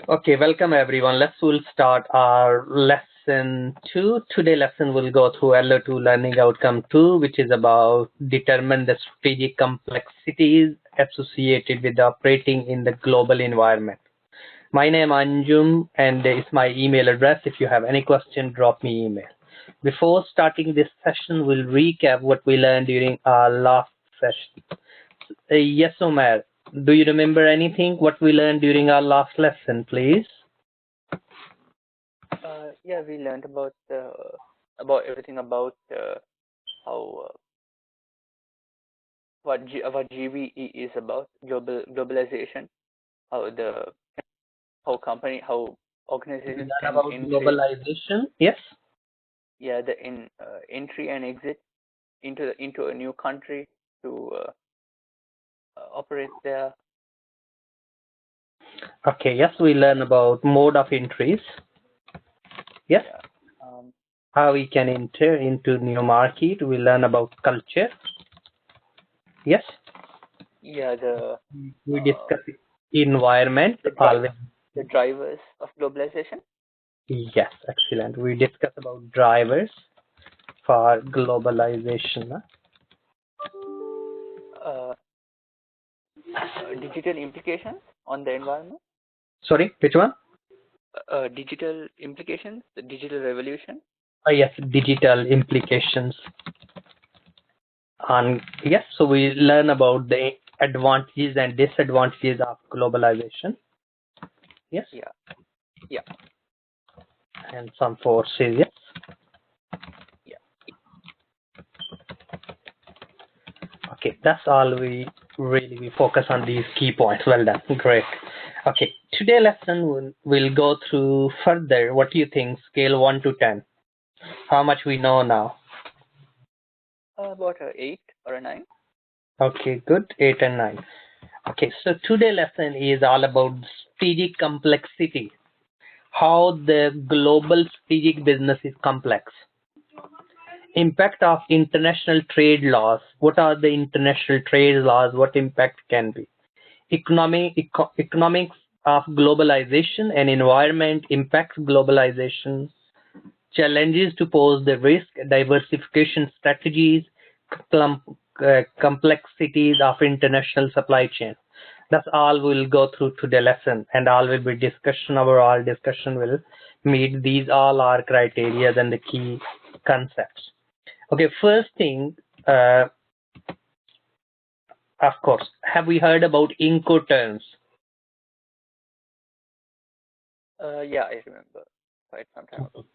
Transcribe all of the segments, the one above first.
Okay, welcome everyone. We'll start our lesson 2. Today lesson will go through LO2 learning outcome 2, which is about determine the strategic complexities associated with operating in the global environment. My name is Anjum and it's my email address. If you have any question, drop me email. Before starting this session, we'll recap what we learned during our last session. Yes, Omer. Do you remember anything what we learned during our last lesson, please? Yeah, we learned about everything about how what GBE is about, globalization, how organizations can About globalization, yes. Yeah, the entry and exit into a new country to operate there. Okay, yes, we learn about mode of entries. Yes. Yeah. How we can enter into new market. We learn about culture. Yes. Yeah, we discuss environment. The drivers of globalization. Yes, excellent. We discuss about drivers for globalization. Digital implications on the environment. Sorry, which one? Digital implications, the digital revolution. Yes, digital implications. And yes, so we learn about the advantages and disadvantages of globalization. Yes. Yeah. Yeah. And some forces. Yes. Yeah. Okay, that's all we focus on these key points. Well done. Great. Okay, today lesson we'll go through further. What do you think? Scale 1 to 10. How much we know now? About 8 or a 9. Okay, good. 8 and 9. Okay, so today lesson is all about strategic complexity. How the global strategic business is complex. Impact of international trade laws. What are the international trade laws? What impact can be? Economics of globalization and environment impacts globalization. Challenges to pose the risk, diversification strategies, complexities of international supply chain. That's all we'll go through today lesson, and all will be discussion. Overall discussion will meet these all our criteria and the key concepts. Okay, first thing, of course, have we heard about Incoterms? Yeah, I remember quite some time ago.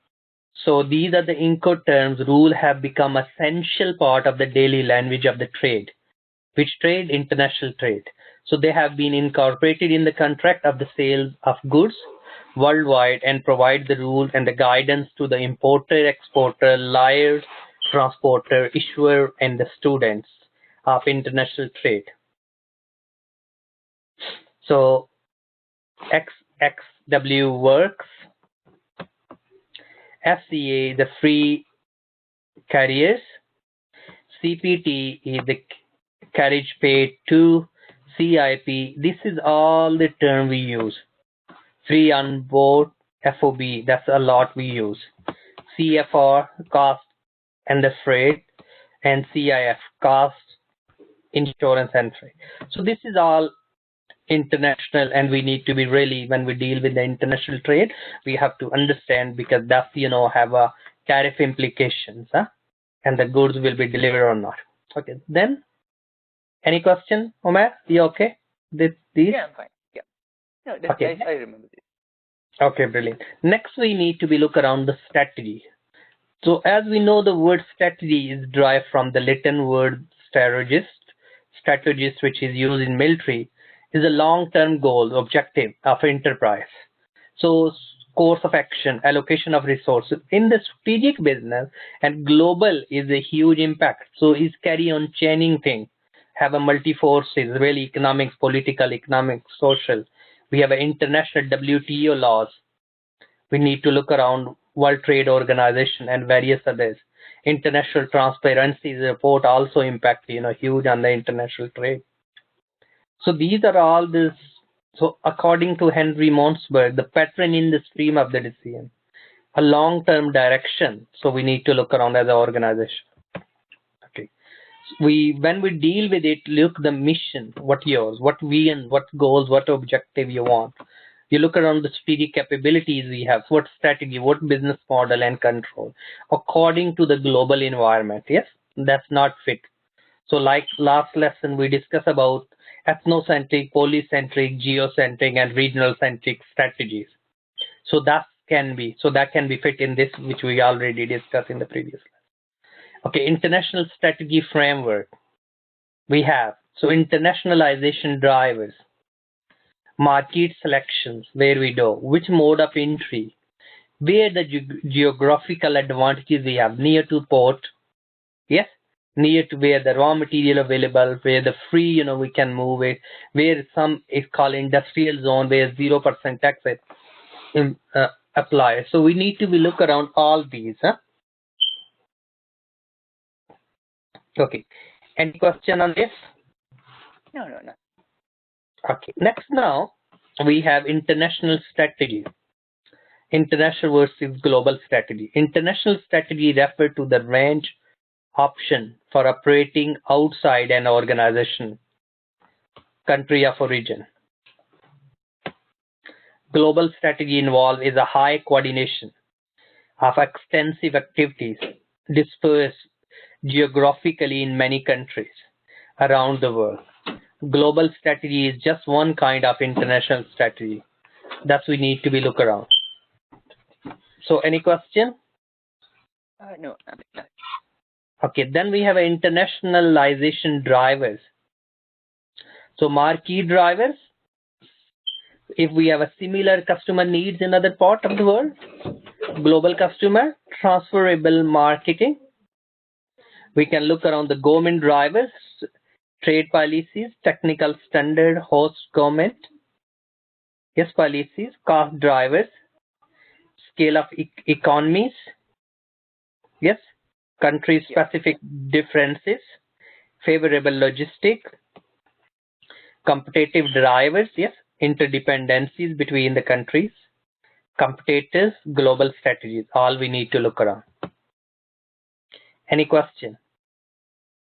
So these are the Incoterms. Rule have become essential part of the daily language of the trade. Which trade? International trade. So they have been incorporated in the contract of the sales of goods worldwide and provide the rules and the guidance to the importer, exporter, liars, transporter, issuer, and the students of international trade. So XXW works. FCA, the free carriers. CPT is the carriage paid to. CIP, this is all the term we use. Free on board, FOB, that's a lot we use. CFR, cost and the freight, and CIF, cost, insurance and freight. So this is all international, and we need to be really, when we deal with the international trade, we have to understand, because that's, have a tariff implications, and the goods will be delivered or not. Okay, then any question, Omer? You okay? These? Yeah, I'm fine. Yeah. No, okay. I remember this. Okay, brilliant. Next, we need to be look around the strategy. So as we know, the word strategy is derived from the Latin word strategist. Strategist, which is used in military, is a long-term goal, objective of enterprise. So course of action, allocation of resources in the strategic business, and global is a huge impact. So is carry on chaining thing, have a multi-forces, really economics, political, economic, social. We have an international WTO laws. We need to look around World Trade Organization and various others. International transparency report also impact, huge on the international trade. So these are all this So according to Henry Montsberg, the pattern in the stream of the decision, a long-term direction. So we need to look around as an organization. Okay. When we deal with it, look the mission, what yours, what vision, what goals, what objective you want. You look around the strategic capabilities we have, what strategy, what business model and control, according to the global environment. Yes, that's not fit. So like last lesson, we discussed about ethnocentric, polycentric, geocentric, and regional centric strategies. So that can be fit in this, which we already discussed in the previous lesson. Okay, international strategy framework we have. So internationalization drivers, market selections, where we do, which mode of entry, where the geographical advantages we have, near to port, yes, near to where the raw material available, where the free, we can move it, where some is called industrial zone, where 0% tax apply. So we need to be look around all these. Okay. Any question on this? No. Okay. Next now we have international strategy. International versus global strategy. International strategy refer to the range option for operating outside an organization, country of origin. Global strategy involved is a high coordination of extensive activities dispersed geographically in many countries around the world. Global strategy is just one kind of international strategy that we need to be look around. So any question? No. Okay, then we have internationalization drivers. So marquee drivers, if we have a similar customer needs in other part of the world, global customer, transferable marketing. We can look around the government drivers, trade policies, technical standard, host government, yes, policies, cost drivers, scale of economies, yes, country specific differences, favorable logistic, competitive drivers, yes, interdependencies between the countries, competitors, global strategies, all we need to look around. Any question?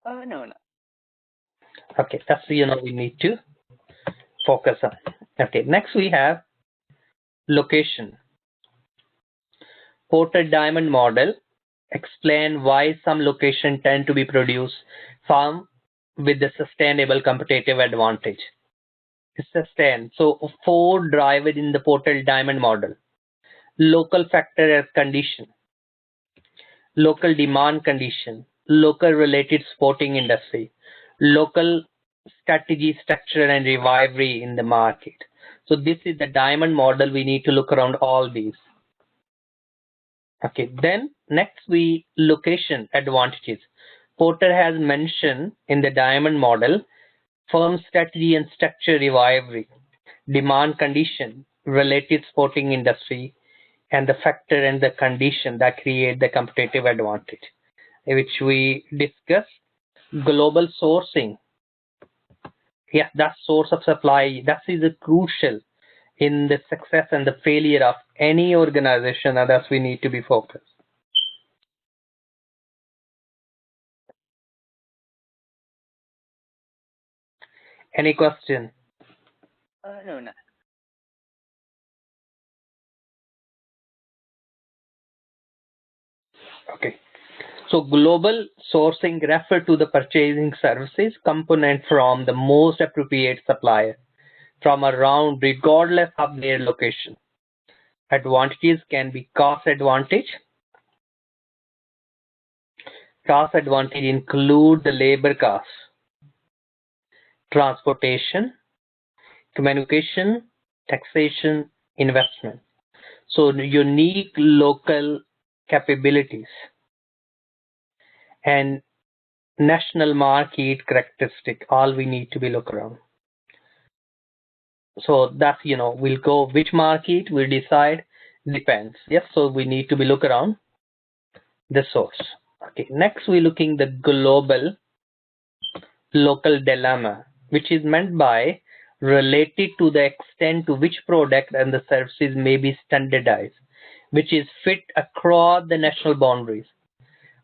No. Okay, that's we need to focus on. Okay, next we have location. Porter Diamond model explain why some locations tend to be produced farm with the sustainable competitive advantage. Sustain. So 4 drivers in the Porter Diamond model. Local factor as condition, local demand condition, local related sporting industry, local strategy, structure, and rivalry in the market. So this is the diamond model. We need to look around all these. Okay, then next we location advantages. Porter has mentioned in the diamond model firm strategy and structure rivalry, demand condition, related sporting industry, and the factor and the condition that create the competitive advantage, which we discuss. Global sourcing. Yeah, that source of supply, that is crucial in the success and the failure of any organization, and that's we need to be focused. Any question? No. Okay. So global sourcing refer to the purchasing services component from the most appropriate supplier from around regardless of their location. Advantages can be cost advantage. Cost advantage include the labor costs, transportation, communication, taxation, investment. So unique local capabilities and national market characteristic, all we need to be look around. So that's, we'll go which market we decide, depends. Yes, so we need to be look around the source. Okay, next we're looking the global local dilemma, which is meant by related to the extent to which product and the services may be standardized, which is fit across the national boundaries,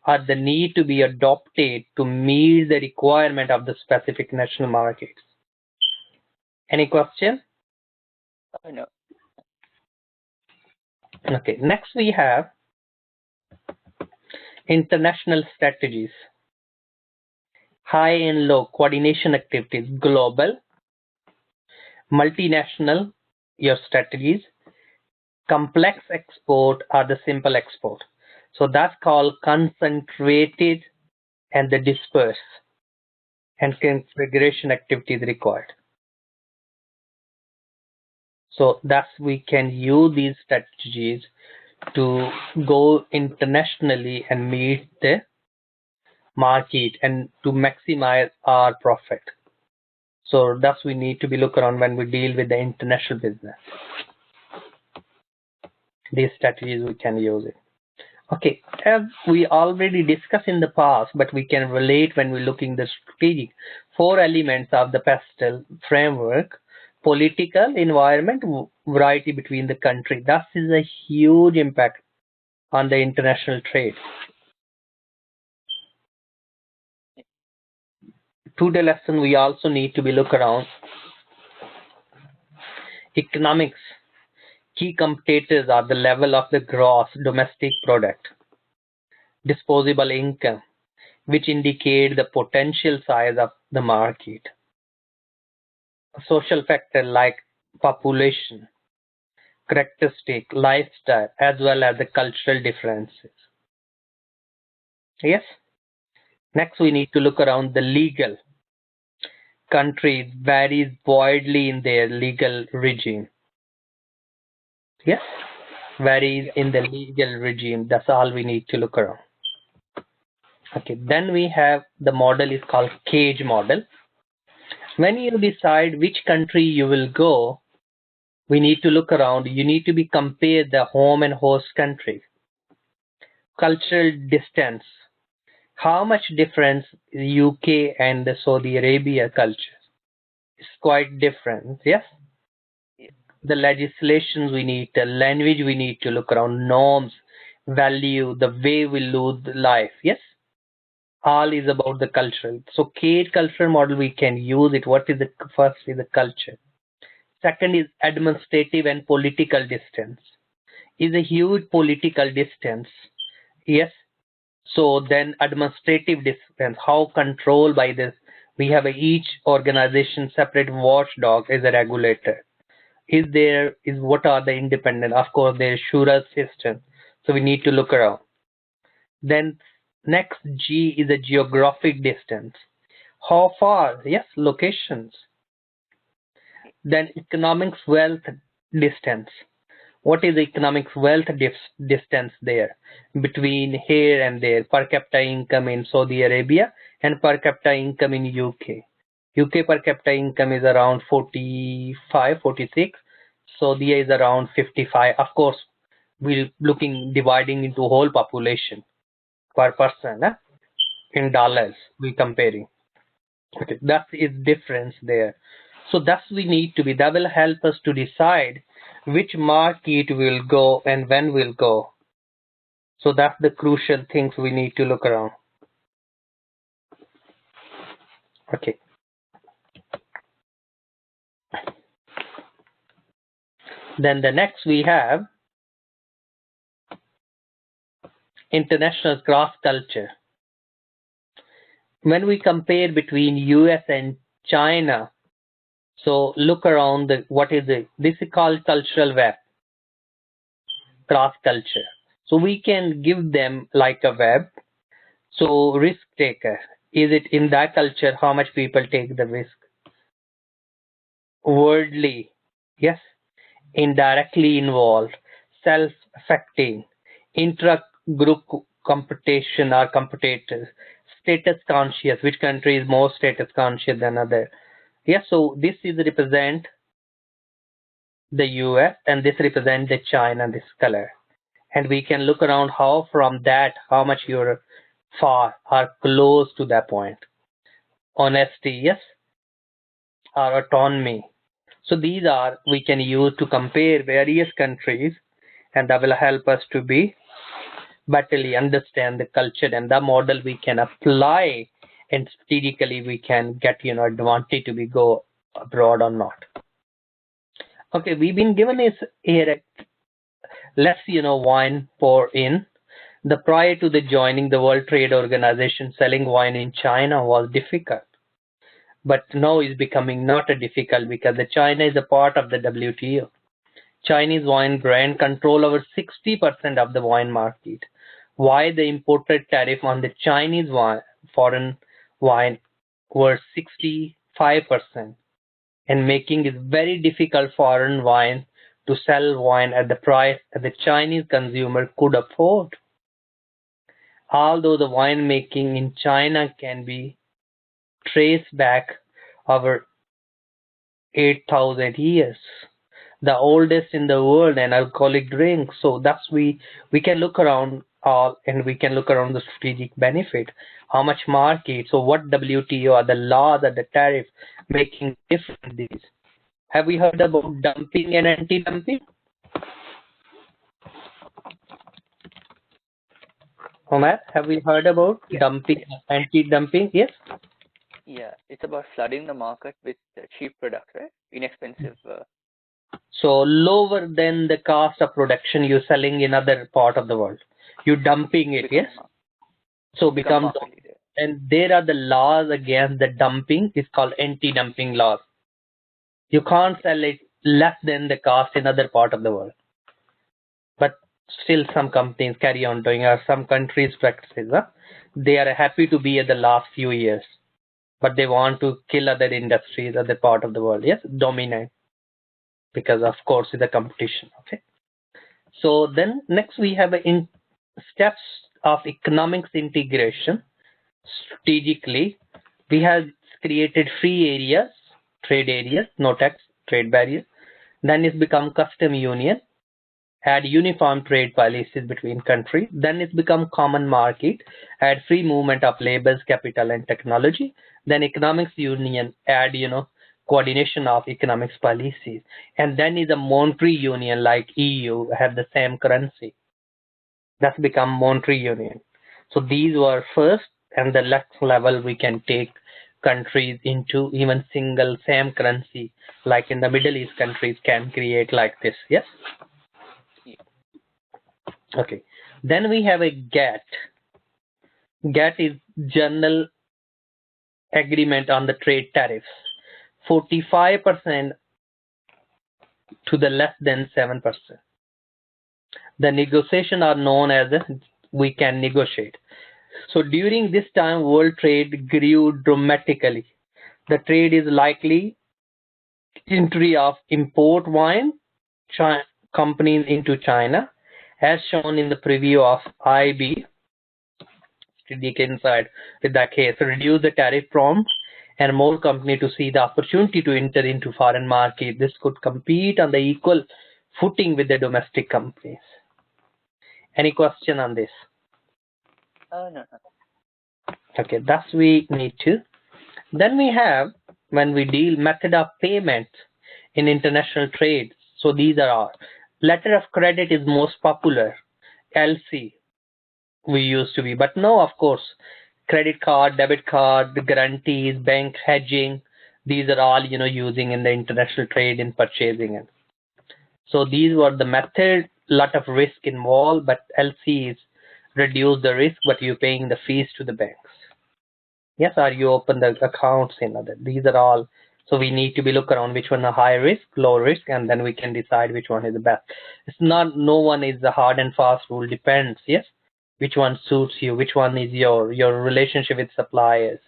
or the need to be adopted to meet the requirement of the specific national markets. Any question? No. Okay, next we have international strategies. High and low coordination activities, global, multinational, your strategies, complex export or the simple export. So that's called concentrated and the dispersed, and configuration activities required. So that's we can use these strategies to go internationally and meet the market and to maximize our profit. So that's we need to be look around when we deal with the international business. These strategies we can use it. Okay, as we already discussed in the past, but we can relate when we're looking the strategic 4 elements of the PESTEL framework: political, environment, variety between the country. That is a huge impact on the international trade. To the lesson, we also need to be look around economics. Key competitors are the level of the gross domestic product, disposable income, which indicate the potential size of the market. Social factor like population, characteristic, lifestyle, as well as the cultural differences. Yes. Next, we need to look around the legal. Countries varies widely in their legal regime. Yes, varies in the legal regime. That's all we need to look around. Okay, then we have the model is called cage model. When you decide which country you will go, we need to look around. You need to be compare the home and host country. Cultural distance. How much difference UK and the Saudi Arabia culture? It's quite different. Yes. Yeah. The legislations we need, the language we need to look around, norms, value, the way we live life. Yes. All is about the cultural. So cage cultural model we can use it. What is the first is the culture. Second is administrative and political distance. Is a huge political distance. Yes. So then administrative distance, how controlled by this. We have each organization separate watchdog as a regulator. Is what are the independent? Of course, there is Shura system. So we need to look around. Then next G is a geographic distance. How far? Yes, locations. Then economics wealth distance. What is the economic wealth distance there between here and there? Per capita income in Saudi Arabia and per capita income in UK. UK per capita income is around 45, 46. Saudi is around 55. Of course, we're looking dividing into whole population per person in dollars. We comparing. Okay, that is difference there. So that's we need to be. That will help us to decide which market will go and when will go. So that's the crucial things we need to look around. Okay. Then the next we have international cross culture. When we compare between US and China, so look around what is it? This is called cultural web, cross culture. So we can give them like a web. So risk taker, is it in that culture? How much people take the risk? Worldly, yes. Indirectly involved, self-affecting, intra-group competition or competitors, status conscious. Which country is more status conscious than other? Yes. So this is represent the US and this represent the China. This color. And we can look around how from that how much you're far or close to that point. Honesty, yes, or autonomy, So these are we can use to compare various countries, and that will help us to be better understand the culture and the model we can apply, and strategically we can get advantage to be go abroad or not. Okay, we've been given is here. Let's wine pour in. The prior to the joining the World Trade Organization, selling wine in China was difficult, but now is becoming not a difficult because the China is a part of the WTO. Chinese wine brand control over 60% of the wine market. Why the imported tariff on the Chinese wine, foreign wine were 65%, and making it very difficult foreign wine to sell wine at the price that the Chinese consumer could afford. Although the winemaking in China can be traced back over 8,000 years, the oldest in the world and alcoholic drink. So that's we can look around all, and we can look around the strategic benefit, how much market, so what WTO are the laws or the tariff making different these. Have we heard about dumping and anti-dumping? Omar, have we heard about dumping, anti-dumping? Yes. Yeah, it's about flooding the market with cheap products, right? Inexpensive. So lower than the cost of production you're selling in other part of the world. You're dumping it, yes? So becomes, and there are the laws against the dumping. It's called anti-dumping laws. You can't sell it less than the cost in other part of the world. But still some companies carry on doing, or some countries practices. They are happy to be at the last few years, but they want to kill other industries, other part of the world. Yes, dominate, because of course it's a competition. Okay. So then next we have in steps of economics integration. Strategically, we have created free areas, trade areas, no tax, trade barriers. Then it's become custom union, add uniform trade policies between countries. Then it's become common market, add free movement of labors, capital, and technology. Then economics union, add coordination of economics policies. And then is a monetary union like EU, have the same currency. That's become monetary union. So these were first, and the next level we can take countries into even single same currency, like in the Middle East countries can create like this. Yes. Okay. Then we have a GATT. GATT is General Agreement on the Trade Tariffs. 45% to the less than 7%. The negotiations are known as we can negotiate. So during this time, world trade grew dramatically. The trade is likely entry of import wine companies into China, as shown in the preview of IB. Strategic insight with that case, reduce the tariff prompt and more company to see the opportunity to enter into foreign market. This could compete on the equal footing with the domestic companies. Any question on this? No. Okay, that's we need to. Then we have, when we deal method of payment in international trade. So these are our letter of credit is most popular. LC we used to be, but now of course credit card, debit card, the guarantees, bank hedging, these are all using in the international trade in purchasing it. So these were the method, lot of risk involved, but LCs reduce the risk, but you're paying the fees to the banks. Yes, or you open the accounts in other. These are all. So we need to be look around which one are high risk, low risk, and then we can decide which one is the best. It's not, no one is the hard and fast rule, depends. Yes, which one suits you, which one is your relationship with suppliers.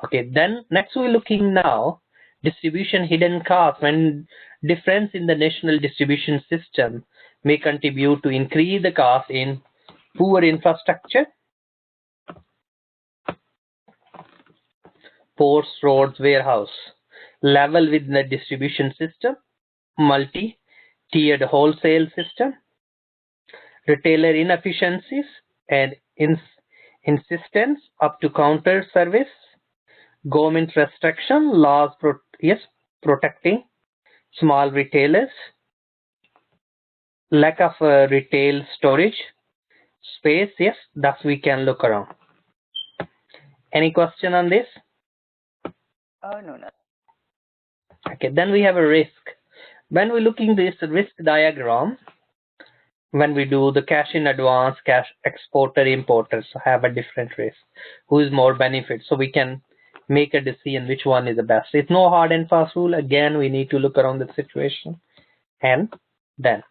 Okay, then next we're looking now distribution hidden cost. When difference in the national distribution system may contribute to increase the cost in poor infrastructure, ports, roads, warehouse, level within the distribution system, multi-tiered wholesale system, retailer inefficiencies and insistence up to counter service, government restriction, laws protecting Small retailers, lack of retail storage space. Yes, that we can look around. Any question on this? No, no. Okay, then we have a risk. When we looking this risk diagram, when we do the cash in advance, cash exporter, importers have a different risk. Who is more benefit? So we can make a decision which one is the best. It's no hard and fast rule. Again, we need to look around the situation. And then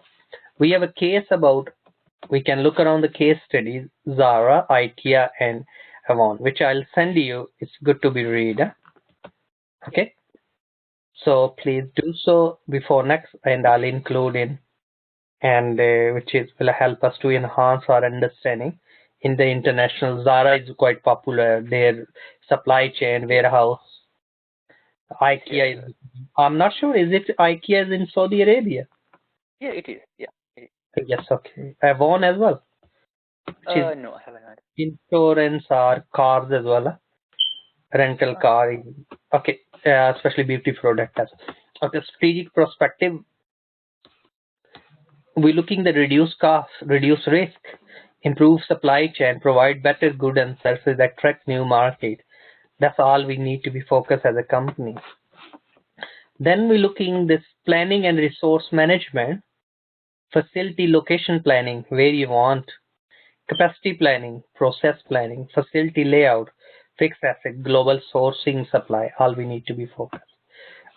we have a case about, we can look around the case studies, Zara, IKEA, and Avon, which I'll send you. It's good to be read. Okay. So please do so before next, and I'll include in, and which is will help us to enhance our understanding in the international. Zara is quite popular. Their supply chain warehouse. IKEA is. I'm not sure. Is it IKEA is in Saudi Arabia? Yeah, it is. Yeah. It is. Yes. Okay. Avon as well. Which is No, I haven't heard. insurance or cars as well. Rental car. Okay. Especially beauty product as. Okay. Strategic perspective. We're looking to reduce costs, reduce risk, improve supply chain, provide better goods and services, attract new market. That's all we need to be focused as a company. Then we're looking this planning and resource management, facility location planning, where you want, capacity planning, process planning, facility layout, fixed asset, global sourcing supply, all we need to be focused.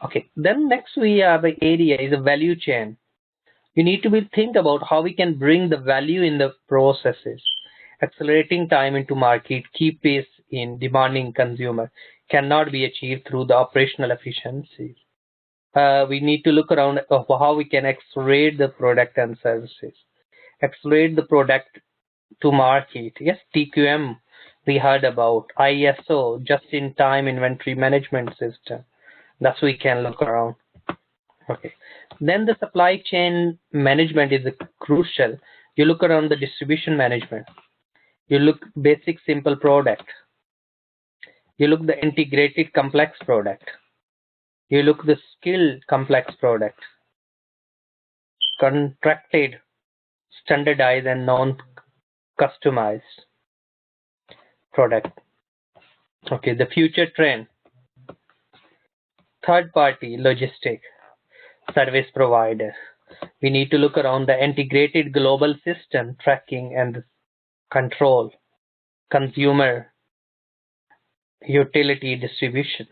Okay, then next we have the area is a value chain. You need to think about how we can bring the value in the processes. Accelerating time into market, keep pace in demanding consumer cannot be achieved through the operational efficiencies. We need to look around of how we can accelerate the product and services. Accelerate the product to market. Yes, TQM we heard about. ISO, just-in-time inventory management system. That's we can look around. Okay. Then the supply chain management is crucial. You look around the distribution management. You look basic simple product. You look the integrated complex product. You look the skilled complex product. Contracted, standardized and non-customized product. Okay, the future trend. Third party logistic service provider. We need to look around the integrated global system tracking and control, consumer utility distribution.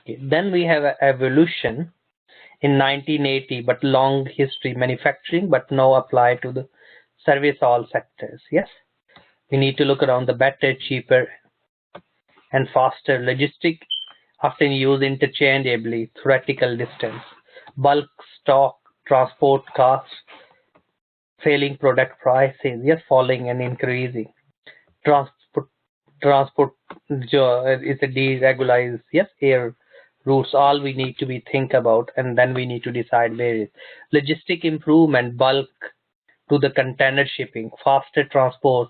Okay. Then we have evolution in 1980, but long history manufacturing, but now apply to the service all sectors. Yes, we need to look around the better, cheaper, and faster logistic, often used interchangeably, theoretical distance, bulk stock, transport costs, failing product prices, yes, falling and increasing. Transport is a deregularized, yes, air routes, all we need to be think about, and then we need to decide where is. Logistic improvement, bulk to the container shipping, faster transport,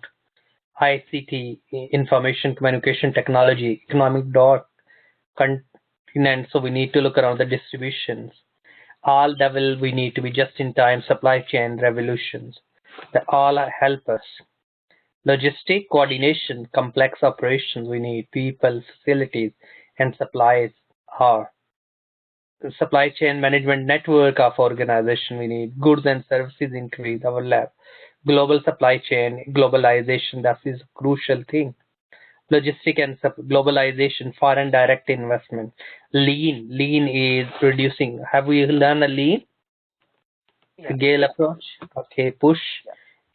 ICT, information communication technology, economic dot, continent, so we need to look around the distributions. All level we need to be just in time supply chain revolutions. They all help us. Logistic coordination, complex operations, we need people, facilities, and supplies are. Supply chain management network of organization, we need goods and services increase our lab. Global supply chain, globalization, that is a crucial thing. Logistic and globalization, foreign direct investment. Lean is reducing. Have we learned a lean? Scale approach. Okay, push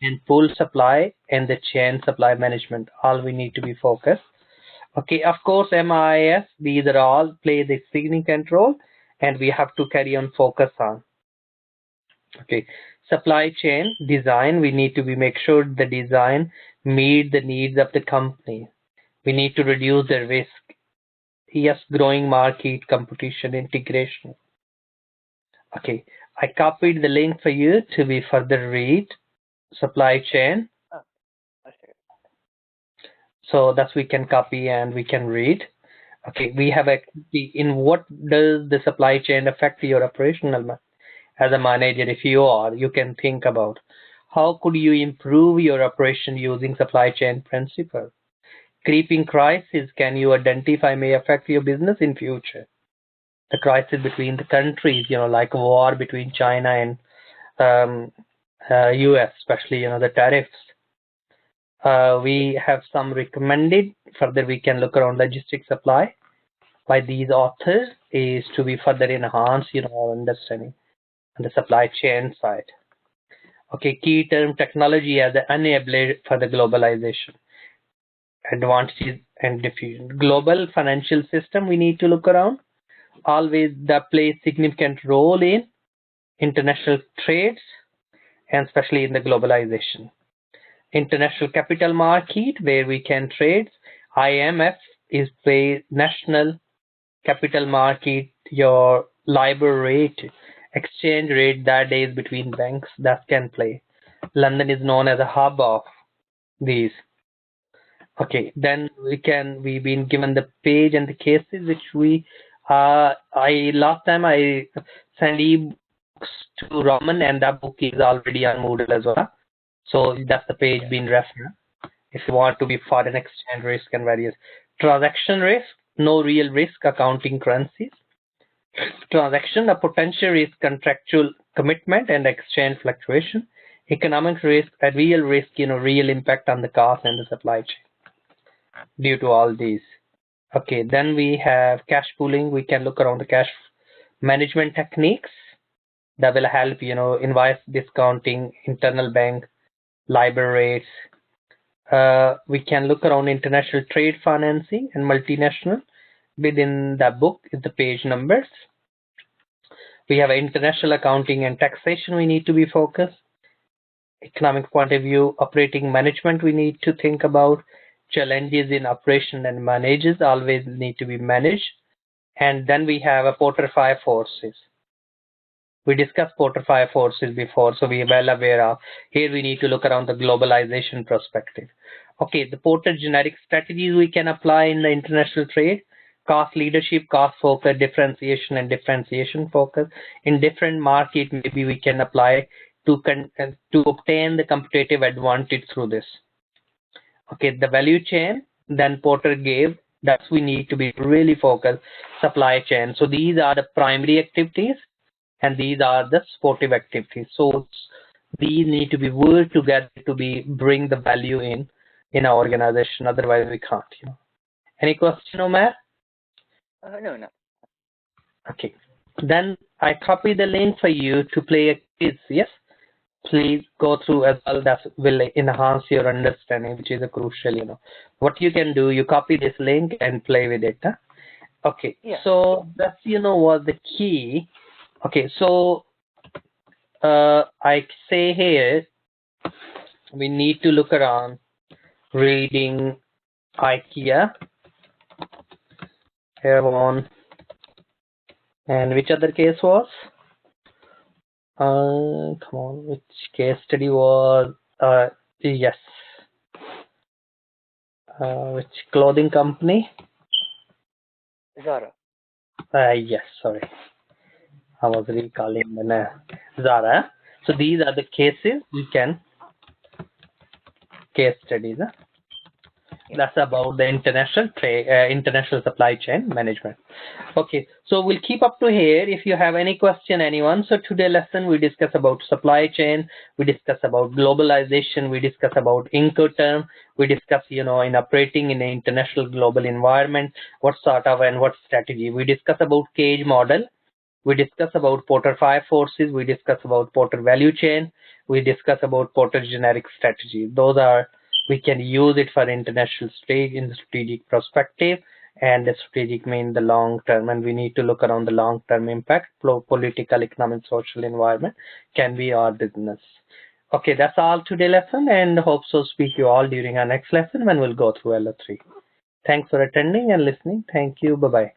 and pull supply and the chain supply management. All we need to be focused. Okay, of course, MIS, these are all play the significant role, and we have to carry on focus on. Okay, supply chain design, we need to be make sure the design meet the needs of the company. We need to reduce the risk. Yes, growing market, competition, integration. Okay, I copied the link for you to be further read. Supply chain. So that we can copy and we can read. Okay, we have activity in what does the supply chain affect your operational as a manager. If you are, you can think about how could you improve your operation using supply chain principles. Creeping crisis can you identify may affect your business in future. The crisis between the countries, like war between China and US, especially, the tariffs. We have some recommended. Further, we can look around logistics supply by these authors is to be further enhance, our understanding on the supply chain side. Okay, key term technology as an enabler for the globalization. Advantages and diffusion. Global financial system we need to look around. Always that plays significant role in international trades and especially in the globalization. International capital market where we can trade. IMF is the national capital market, your LIBOR rate, exchange rate that is between banks that can play. London is known as a hub of these. Okay, then we've been given the page and the cases which last time I sent ebooks to Roman and that book is already on Moodle as well. So that's the page being referred. If you want to be foreign exchange risk and various transaction risk, no real risk, accounting currencies. Transaction, a potential risk, contractual commitment and exchange fluctuation. Economic risk, a real risk, real impact on the cost and the supply chain due to all these. Okay, then we have cash pooling. We can look around the cash management techniques that will help, invoice discounting, internal bank, LIBOR rates. We can look around international trade financing and multinational. Within that book is the page numbers. We have international accounting and taxation we need to be focused. Economic point of view, operating management we need to think about. Challenges in operation and manages always need to be managed. And then we have a Porter 5 forces. We discussed Porter 5 forces before, so we are well aware of. Here we need to look around the globalization perspective. Okay, the Porter generic strategies we can apply in the international trade. Cost leadership, cost focus, differentiation and differentiation focus. In different market, maybe we can apply to obtain the competitive advantage through this. Okay, the value chain, then Porter gave, that we need to be really focused, supply chain. So these are the primary activities and these are the supportive activities. So these need to be worked together to bring the value in our organization. Otherwise we can't. Any question, Omar? No. Okay. Then I copy the link for you to play a quiz. Yes. Please go through as well. That will enhance your understanding, which is a crucial. What you can do, you copy this link and play with it. Huh? Okay. Yeah. So that's was the key. Okay. So I say here we need to look around reading IKEA, Airborne, and which other case was? Come on, which case study was? Yes. Which clothing company? Zara. Yes, sorry. I was recalling the name. Zara. So these are the cases we can case studies. Huh? Yeah. That's about the international supply chain management. Okay, so we'll keep up to here. If you have any question, anyone. So today lesson we discuss about supply chain, we discuss about globalization, we discuss about Incoterm, we discuss in operating in an international global environment, what sort of and what strategy. We discuss about cage model. We discuss about Porter 5 forces. We discuss about Porter value chain. We discuss about Porter generic strategy. Those are, we can use it for international stage in the strategic perspective, and the strategic mean the long term, and we need to look around the long term impact, political, economic, social environment can be our business. Okay, that's all today lesson, and hope so speak you all during our next lesson when we'll go through LO3. Thanks for attending and listening. Thank you. Bye-bye.